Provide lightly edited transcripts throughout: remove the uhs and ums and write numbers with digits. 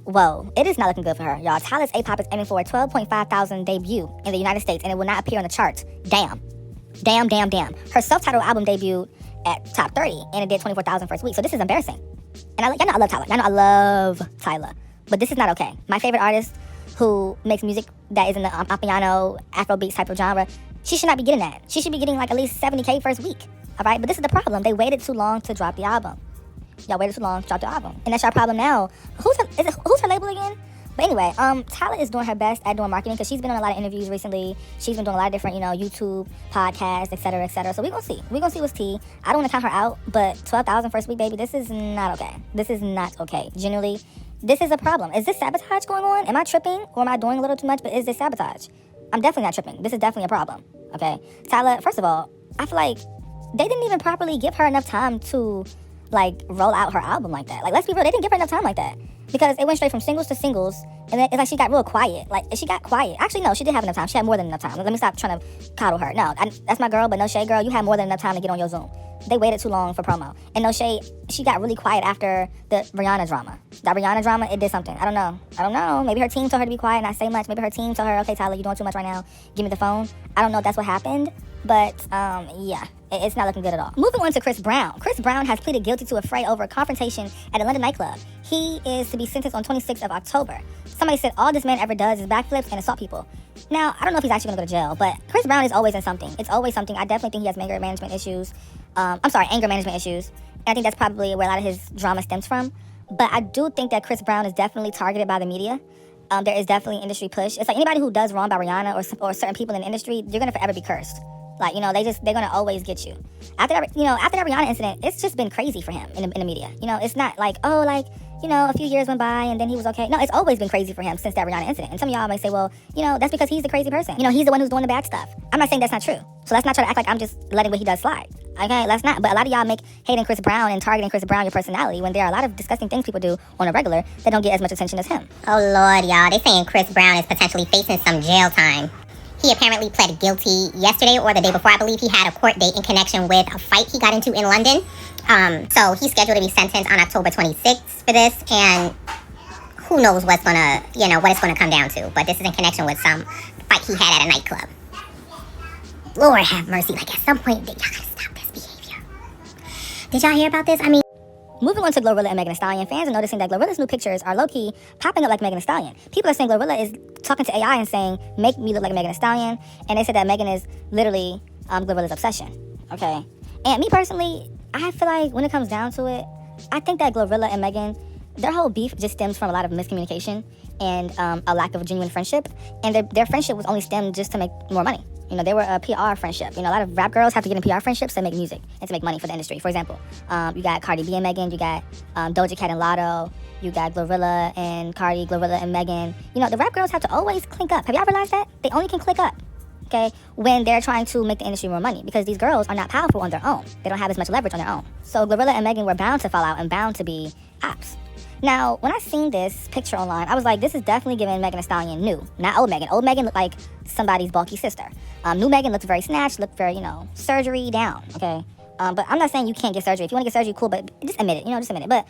Whoa, it is not looking good for her, y'all. Tyla's A-pop is aiming for a 12.5 thousand debut in the United States, and it will not appear on the charts. Damn. Her self-titled album debuted at top 30, and it did 24,000 first week, so this is embarrassing. And y'all know I love Tyla. Y'all know I love Tyla. But this is not okay. My favorite artist who makes music that is in the Amapiano, Afrobeats type of genre, she should not be getting that. She should be getting like at least 70K first week, all right? But this is the problem. They waited too long to drop the album. Y'all waited too long to drop the album. And that's your problem now. Who's her label again? But anyway, Tyla is doing her best at doing marketing because she's been on a lot of interviews recently. She's been doing a lot of different, YouTube, podcasts, et cetera, et cetera. So we're going to see. We're going to see what's tea. I don't want to count her out, but 12,000 first week, baby, this is not okay. This is not okay. Generally, this is a problem. Is this sabotage going on? Am I tripping or am I doing a little too much? But is this sabotage? I'm definitely not tripping. This is definitely a problem, okay? Tyla, first of all, I feel like they didn't even properly give her enough time to, roll out her album like that. Let's be real, they didn't give her enough time like that. Because it went straight from singles to singles, and then it's like she got real quiet. She got quiet. Actually, no, she did have enough time. She had more than enough time. Let me stop trying to coddle her. No, that's my girl, but no shade, girl. You had more than enough time to get on your Zoom. They waited too long for promo. And no shade, she got really quiet after the Rihanna drama. That Rihanna drama, it did something. I don't know. Maybe her team told her to be quiet and not say much. Maybe her team told her, okay, Tyla, you're doing too much right now. Give me the phone. I don't know if that's what happened. But, yeah, it's not looking good at all. Moving on to Chris Brown. Chris Brown has pleaded guilty to a fray over a confrontation at a London nightclub. He is to be sentenced on 26th of October. Somebody said all this man ever does is backflips and assault people. Now, I don't know if he's actually going to go to jail, but Chris Brown is always in something. It's always something. I definitely think he has anger management issues. And I think that's probably where a lot of his drama stems from. But I do think that Chris Brown is definitely targeted by the media. There is definitely an industry push. It's like anybody who does wrong by Rihanna or certain people in the industry, you're going to forever be cursed. They're going to always get you. After that Rihanna incident, it's just been crazy for him in the media. It's not a few years went by and then he was okay. No, it's always been crazy for him since that Rihanna incident. And some of y'all may say, well, that's because he's the crazy person. He's the one who's doing the bad stuff. I'm not saying that's not true. So let's not try to act like I'm just letting what he does slide. Okay, let's not. But a lot of y'all make hating Chris Brown and targeting Chris Brown your personality when there are a lot of disgusting things people do on a regular that don't get as much attention as him. Oh, Lord, y'all. They saying Chris Brown is potentially facing some jail time. He apparently pled guilty yesterday or the day before. I believe he had a court date in connection with a fight he got into in London. So he's scheduled to be sentenced on October 26th for this. And who knows what it's going to come down to. But this is in connection with some fight he had at a nightclub. Lord have mercy. At some point, y'all gotta stop this behavior. Did y'all hear about this? Moving on to Glorilla and Megan Thee Stallion, fans are noticing that Glorilla's new pictures are low-key popping up like Megan Thee Stallion. People are saying Glorilla is talking to AI and saying, make me look like Megan Thee Stallion. And they said that Megan is literally Glorilla's obsession. Okay? And me personally, I feel like when it comes down to it, I think that Glorilla and Megan, their whole beef just stems from a lot of miscommunication and a lack of a genuine friendship. And their friendship was only stemmed just to make more money. They were a PR friendship. A lot of rap girls have to get in PR friendships to make music and to make money for the industry. For example, you got Cardi B and Megan, you got Doja Cat and Lotto, you got Glorilla and Cardi, Glorilla and Megan. The rap girls have to always clink up. Have y'all realized that? They only can click up, okay, when they're trying to make the industry more money because these girls are not powerful on their own. They don't have as much leverage on their own. So Glorilla and Megan were bound to fall out and bound to be ops. Now, when I seen this picture online, I was like, this is definitely giving Megan Thee Stallion new, not old Megan. Old Megan looked like somebody's bulky sister. New Megan looked very snatched, looked very, surgery down, okay? But I'm not saying you can't get surgery. If you want to get surgery, cool, but just admit it, just admit it. But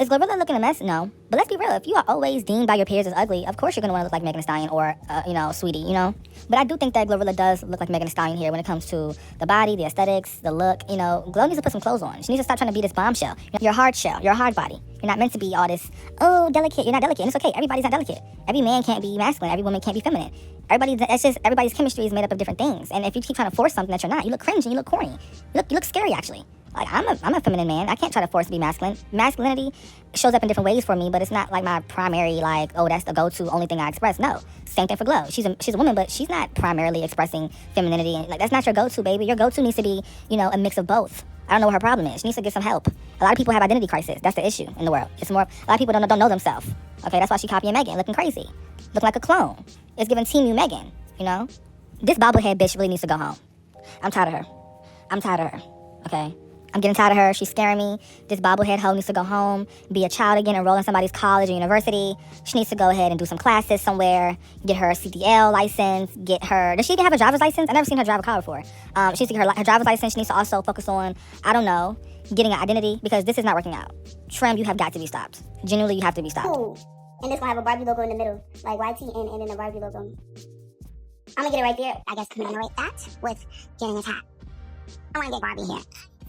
is Glorilla looking a mess? No. But let's be real. If you are always deemed by your peers as ugly, of course you're going to want to look like Megan Thee Stallion or, Sweetie, But I do think that Glorilla does look like Megan Thee Stallion here when it comes to the body, the aesthetics, the look. Glo needs to put some clothes on. She needs to stop trying to be this bombshell. Your hard shell, your hard body. You're not meant to be all this, delicate. You're not delicate. And it's okay. Everybody's not delicate. Every man can't be masculine. Every woman can't be feminine. Everybody's chemistry is made up of different things. And if you keep trying to force something that you're not, you look cringe and you look corny. You look scary, actually. I'm a feminine man. I can't try to force to be masculine. Masculinity shows up in different ways for me, but it's not like my primary, that's the go-to only thing I express. No. Same thing for Glo. She's a woman, but she's not primarily expressing femininity. And that's not your go-to, baby. Your go-to needs to be, a mix of both. I don't know what her problem is. She needs to get some help. A lot of people have identity crisis. That's the issue in the world. It's more, a lot of people don't know themselves. Okay, that's why she copying Megan, looking crazy. Looking like a clone. It's giving Team You Megan, This bobblehead bitch really needs to go home. I'm tired of her. Okay? I'm getting tired of her. She's scaring me. This bobblehead hoe needs to go home, be a child again, enroll in somebody's college or university. She needs to go ahead and do some classes somewhere, get her CDL license, does she even have a driver's license? I've never seen her drive a car before. She needs to get her driver's license. She needs to also focus on, getting an identity because this is not working out. Trim, you have got to be stopped. Genuinely, you have to be stopped. And this gonna have a Barbie logo in the middle, like YT and then a Barbie logo. I'm gonna get it right there. I guess commemorate that with getting his hat. I wanna get Barbie here.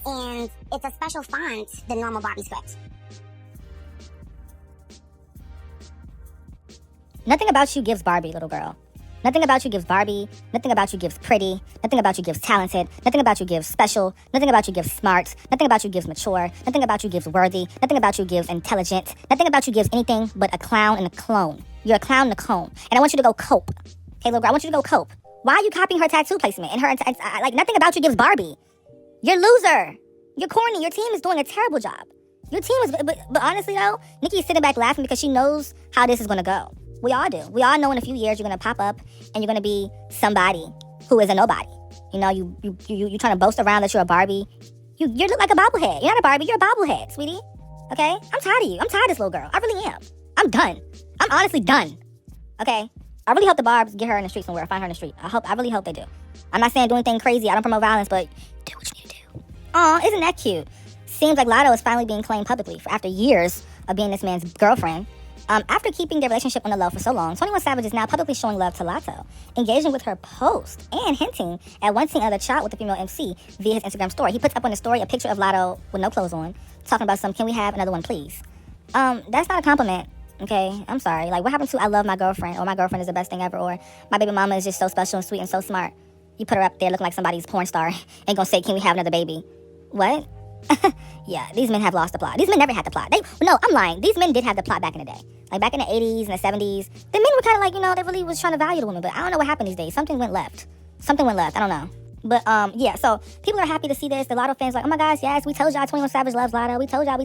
And it's a special font than normal Barbie script. Nothing about you gives Barbie, little girl. Nothing about you gives Barbie. Nothing about you gives pretty. Nothing about you gives talented. Nothing about you gives special. Nothing about you gives smart. Nothing about you gives mature. Nothing about you gives worthy. Nothing about you gives intelligent. Nothing about you gives anything but a clown and a clone. You're a clown and a clone. And I want you to go cope. Okay, little girl, I want you to go cope. Why are you copying her tattoo placement? And her, like, nothing about you gives Barbie. You're a loser. You're corny. Your team is doing a terrible job. Your team is, but honestly though, Nikki's sitting back laughing because she knows how this is going to go. We all do. We all know in a few years you're gonna pop up and you're gonna be somebody who is a nobody. You know, you trying to boast around that you're a Barbie. You look like a bobblehead. You're not a Barbie. You're a bobblehead, sweetie. Okay? I'm tired of you. I'm tired of this little girl. I really am. I'm done. I'm honestly done. Okay? I really hope the Barbs get her in the street somewhere. Find her in the street. I really hope they do. I'm not saying do anything crazy. I don't promote violence, but do what you need to do. Aw, isn't that cute? Seems like Lotto is finally being claimed publicly after years of being this man's girlfriend. After keeping their relationship on the low for so long, 21 Savage is now publicly showing love to Lotto, engaging with her post and hinting at wanting another child with the female MC via his Instagram story. He puts up on the story a picture of Lotto with no clothes on, talking about can we have another one, please? That's not a compliment, okay? I'm sorry. Like, what happened to I love my girlfriend, or my girlfriend is the best thing ever, or my baby mama is just so special and sweet and so smart? You put her up there looking like somebody's porn star and gonna say, can we have another baby? What? Yeah, these men have lost the plot. These men never had the plot. No, I'm lying. These men did have the plot back in the day. Like back in the 80s and the 70s, the men were kind of like, they really was trying to value the woman. But I don't know what happened these days. Something went left. I don't know. But yeah, so people are happy to see this. The Lotto fans are like, oh my gosh, yes, we told y'all 21 Savage loves Lotto. We told y'all.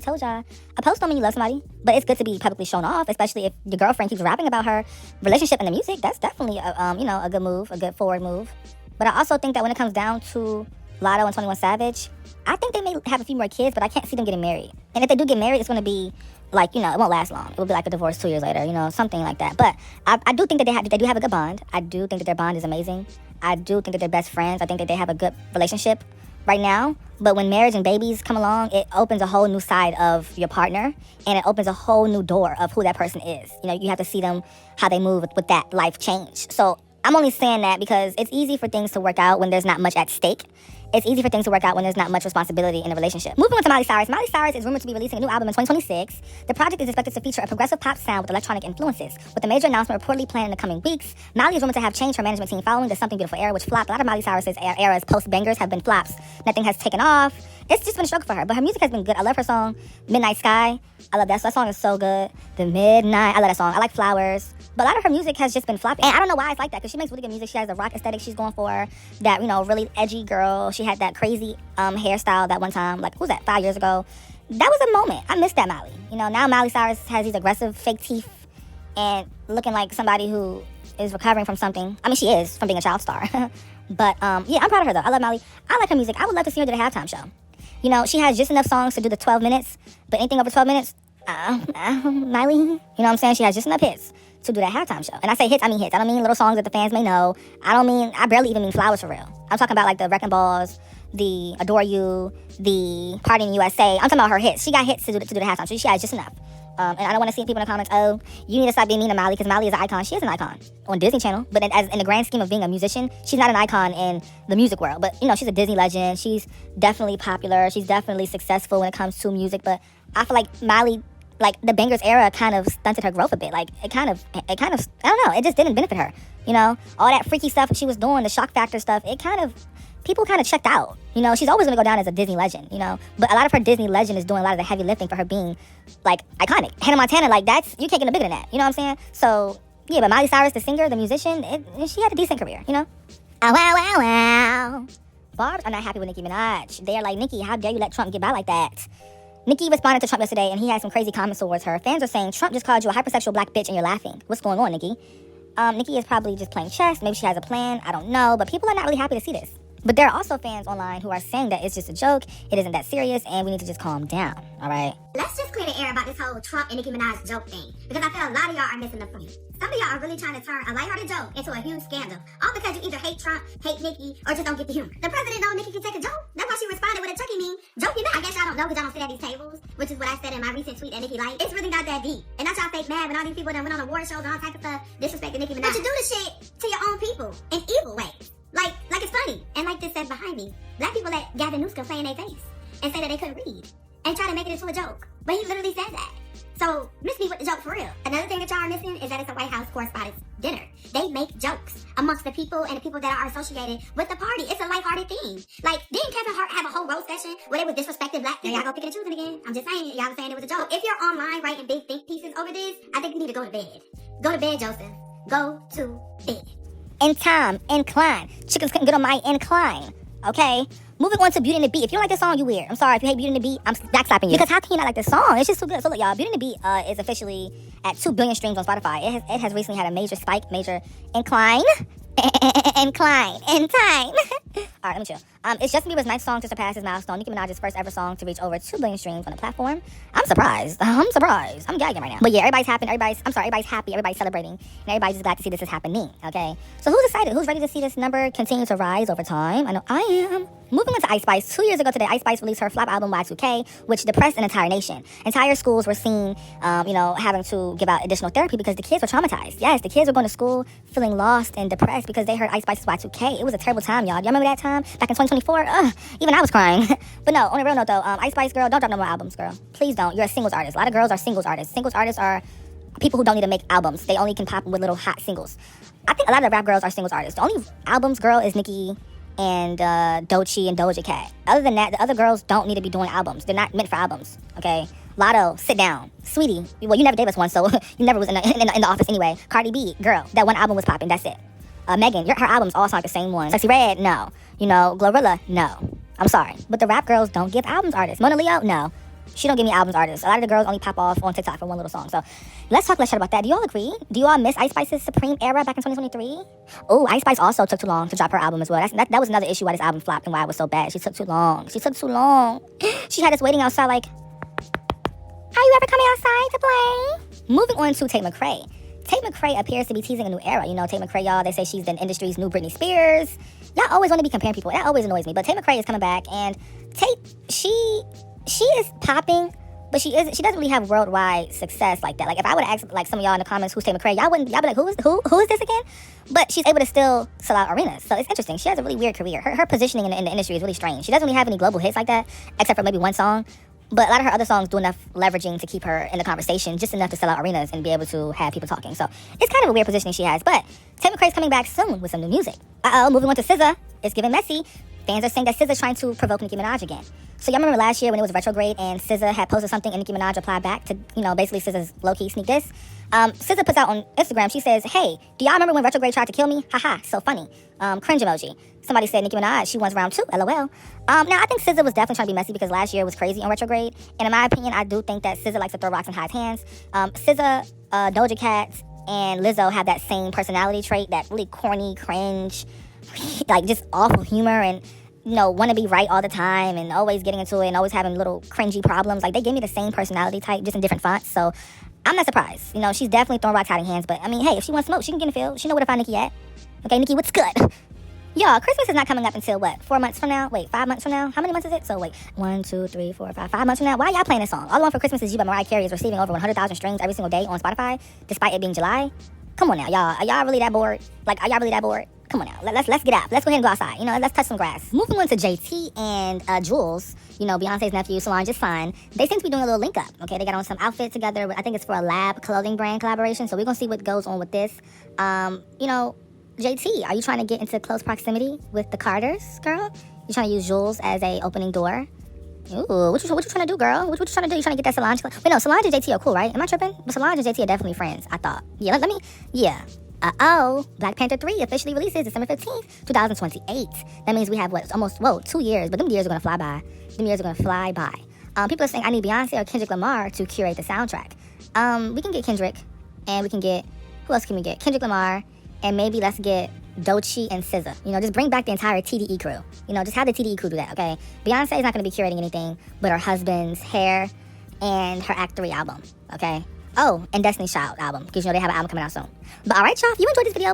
A post don't mean you love somebody, but it's good to be publicly shown off, especially if your girlfriend keeps rapping about her relationship and the music. That's definitely a good move, a good forward move. But I also think that when it comes down to Lotto and 21 Savage, I think they may have a few more kids, but I can't see them getting married. And if they do get married, it's going to be like, it won't last long. It will be like a divorce 2 years later, something like that. But I do think that they do have a good bond. I do think that their bond is amazing. I do think that they're best friends. I think that they have a good relationship right now. But when marriage and babies come along, it opens a whole new side of your partner, and it opens a whole new door of who that person is. You have to see them, how they move with that life change. So I'm only saying that because it's easy for things to work out when there's not much at stake. It's easy for things to work out when there's not much responsibility in a relationship. Moving on to Miley Cyrus. Miley Cyrus is rumored to be releasing a new album in 2026. The project is expected to feature a progressive pop sound with electronic influences. With a major announcement reportedly planned in the coming weeks, Miley is rumored to have changed her management team following the Something Beautiful era, which flopped. A lot of Miley Cyrus's era's post-bangers have been flops. Nothing has taken off. It's just been a struggle for her, but her music has been good. I love her song, Midnight Sky. I love that. So that song is so good. The Midnight. I love that song. I like Flowers. But a lot of her music has just been flopping. And I don't know why it's like that, because she makes really good music. She has the rock aesthetic she's going for. That, really edgy girl. She had that crazy hairstyle that one time. Like, what was that, 5 years ago? That was a moment. I missed that Miley. Now Miley Cyrus has these aggressive fake teeth and looking like somebody who is recovering from something. I mean, she is, from being a child star. But, yeah, I'm proud of her, though. I love Miley. I like her music. I would love to see her do the halftime show. She has just enough songs to do the 12 minutes, but anything over 12 minutes, Miley, you know what I'm saying? She has just enough hits to do that halftime show. And I say hits, I mean hits. I don't mean little songs that the fans may know. I barely even mean Flowers for real. I'm talking about like the Wrecking Balls, the Adore You, the Party in the USA. I'm talking about her hits. She got hits to do the halftime show. She has just enough. And I don't want to see people in the comments, oh, you need to stop being mean to Miley because Miley is an icon. She is an icon on Disney Channel. But in the grand scheme of being a musician, she's not an icon in the music world. But, she's a Disney legend. She's definitely popular. She's definitely successful when it comes to music. But I feel like Miley, like the bangers era kind of stunted her growth a bit. Like it kind of, I don't know. It just didn't benefit her. All that freaky stuff that she was doing, the shock factor stuff, people kind of checked out. She's always going to go down as a Disney legend, But a lot of her Disney legend is doing a lot of the heavy lifting for her being, like, iconic. Hannah Montana, like, you can't get no bigger than that. You know what I'm saying? So, yeah, but Miley Cyrus, the singer, the musician, she had a decent career, Oh, wow. Barbs are not happy with Nicki Minaj. They're like, Nicki, how dare you let Trump get by like that? Nicki responded to Trump yesterday, and he had some crazy comments towards her. Fans are saying, Trump just called you a hypersexual black bitch, and you're laughing. What's going on, Nicki? Nicki is probably just playing chess. Maybe she has a plan. I don't know. But people are not really happy to see this. But there are also fans online who are saying that it's just a joke, it isn't that serious, and we need to just calm down, all right? Let's just clear the air about this whole Trump and Nicki Minaj joke thing, because I feel a lot of y'all are missing the point. Some of y'all are really trying to turn a lighthearted joke into a huge scandal, all because you either hate Trump, hate Nicki, or just don't get the humor. The president know Nicki can take a joke. That's why she responded with a turkey meme, joking back. I guess y'all don't know because y'all don't sit at these tables, which is what I said in my recent tweet that Nicki liked. It's really not that deep. And that's y'all fake mad when all these people that went on award shows and all types of stuff disrespecting Nicki Minaj. But you do this shit to your own people in evil ways. Like it's funny. And like this said behind me, black people let Gavin Newsom play in their face and say that they couldn't read and try to make it into a joke. But he literally said that. So miss me with the joke for real. Another thing that y'all are missing is that it's a White House correspondents' dinner. They make jokes amongst the people and the people that are associated with the party. It's a lighthearted thing. Like, didn't Kevin Hart have a whole roast session where they were disrespecting black people? Y'all go picking and choosing again. I'm just saying, y'all was saying it was a joke. If you're online writing big think pieces over this, I think you need to go to bed. Go to bed, Joseph. Go to bed. In time, incline. Chickens couldn't get on my incline, okay? Moving on to Beauty and the Beat. If you don't like this song, you weird. I'm sorry. If you hate Beauty and the Beat, I'm backslapping you. Because how can you not like this song? It's just too good. So look, y'all, Beauty and the Beat is officially at 2 billion streams on Spotify. It has recently had a major spike, major incline. Incline. In time. All right, let me chill. It's Justin Bieber's ninth song to surpass his milestone. Nicki Minaj's first ever song to reach over 2 billion streams on the platform. I'm surprised. I'm gagging right now. But yeah, everybody's happy. Everybody's happy. Everybody's celebrating. And everybody's just glad to see this is happening, okay? So who's excited? Who's ready to see this number continue to rise over time? I know I am. Moving on to Ice Spice. 2 years ago today, Ice Spice released her flop album Y2K, which depressed an entire nation. Entire schools were seen, having to give out additional therapy because the kids were traumatized. Yes, the kids were going to school feeling lost and depressed because they heard Ice Spice's Y2K. It was a terrible time, y'all. Y'all remember that time? Back in 2024? Even I was crying. But no, on a real note though, Ice Spice, girl, don't drop no more albums, girl. Please don't. You're a singles artist. A lot of girls are singles artists. Singles artists are people who don't need to make albums. They only can pop with little hot singles. I think a lot of the rap girls are singles artists. The only albums, girl, is Nicki and Doechii and Doja Cat. Other than that, the other girls don't need to be doing albums. They're not meant for albums, okay? Lotto, sit down. Sweetie, well, you never gave us one, so you never was in the office anyway. Cardi B, girl, that one album was popping, that's it. Megan, her albums all sound like the same one. Sexy Red, no. Glorilla, no. I'm sorry. But the rap girls don't give albums artists. Mona Leo, no. She don't give me albums artists. A lot of the girls only pop off on TikTok for one little song. So let's chat about that. Do you all agree? Do you all miss Ice Spice's Supreme era back in 2023? Oh, Ice Spice also took too long to drop her album as well. That was another issue why this album flopped and why it was so bad. She took too long. She had us waiting outside like, are you ever coming outside to play? Moving on to Tate McRae. Tate McRae appears to be teasing a new era. Tate McRae, y'all, they say she's the industry's new Britney Spears. Y'all always want to be comparing people. That always annoys me. But Tate McRae is coming back, and Tate, she is popping, but she doesn't really have worldwide success like that. Like, if I would ask, like, some of y'all in the comments who's Tate McRae, y'all be like, who is this again? But she's able to still sell out arenas. So it's interesting. She has a really weird career. Her positioning in the industry is really strange. She doesn't really have any global hits like that, except for maybe one song. But a lot of her other songs do enough leveraging to keep her in the conversation, just enough to sell out arenas and be able to have people talking. So it's kind of a weird positioning she has. But Tate McRae's coming back soon with some new music. Moving on to SZA. It's giving messy. Fans are saying that SZA's trying to provoke Nicki Minaj again. So y'all remember last year when it was retrograde and SZA had posted something and Nicki Minaj replied back to, basically SZA's low-key sneak diss? SZA puts out on Instagram, she says, hey, do y'all remember when retrograde tried to kill me? Haha, so funny. Cringe emoji. Somebody said Nicki Minaj, she wants round 2, LOL. Now, I think SZA was definitely trying to be messy because last year was crazy on retrograde. And in my opinion, I do think that SZA likes to throw rocks in Hyde's hands. SZA, Doja Cat, and Lizzo have that same personality trait, that really corny, cringe, like just awful humor and, want to be right all the time and always getting into it and always having little cringy problems. Like, they give me the same personality type, just in different fonts. So I'm not surprised. She's definitely throwing rocks out in hands. But, I mean, hey, if she wants smoke, she can get in the field. She know where to find Nicki at. Okay, Nicki, what's good? Y'all, Christmas is not coming up until what? 4 months from now? Wait, 5 months from now? How many months is it? So wait, 1, 2, 3, 4, 5 months from now? Why y'all playing this song? All I Want for Christmas Is You by Mariah Carey is receiving over 100,000 streams every single day on Spotify, despite it being July. Come on now, y'all. Are y'all really that bored? Are y'all really that bored? Come on now. Let's get up. Let's go ahead and go outside. Let's touch some grass. Moving on to JT and Jules, Beyonce's nephew, Solange is fine. They seem to be doing a little link up. Okay, they got on some outfit together. I think it's for a Lab clothing brand collaboration. So we're gonna see what goes on with this. JT, are you trying to get into close proximity with the Carters, girl? You trying to use Jules as a opening door? Ooh, what you trying to do, girl? What you trying to do? You trying to get that Solange? Wait, no, Solange and JT are cool, right? Am I tripping? But Solange and JT are definitely friends, I thought. Yeah, let me, yeah. Black Panther 3 officially releases December 15th, 2028. That means we have, almost 2 years, but them years are going to fly by. People are saying I need Beyonce or Kendrick Lamar to curate the soundtrack. We can get Kendrick, and we can get, who else can we get? Kendrick Lamar, and maybe let's get Doechii, and SZA. You know, just bring back the entire TDE crew. You know, just have the TDE crew do that, okay? Beyonce is not going to be curating anything but her husband's hair and her Act 3 album, okay? Oh, and Destiny's Child album, because, you know, they have an album coming out soon. But all right, y'all, if you enjoyed this video,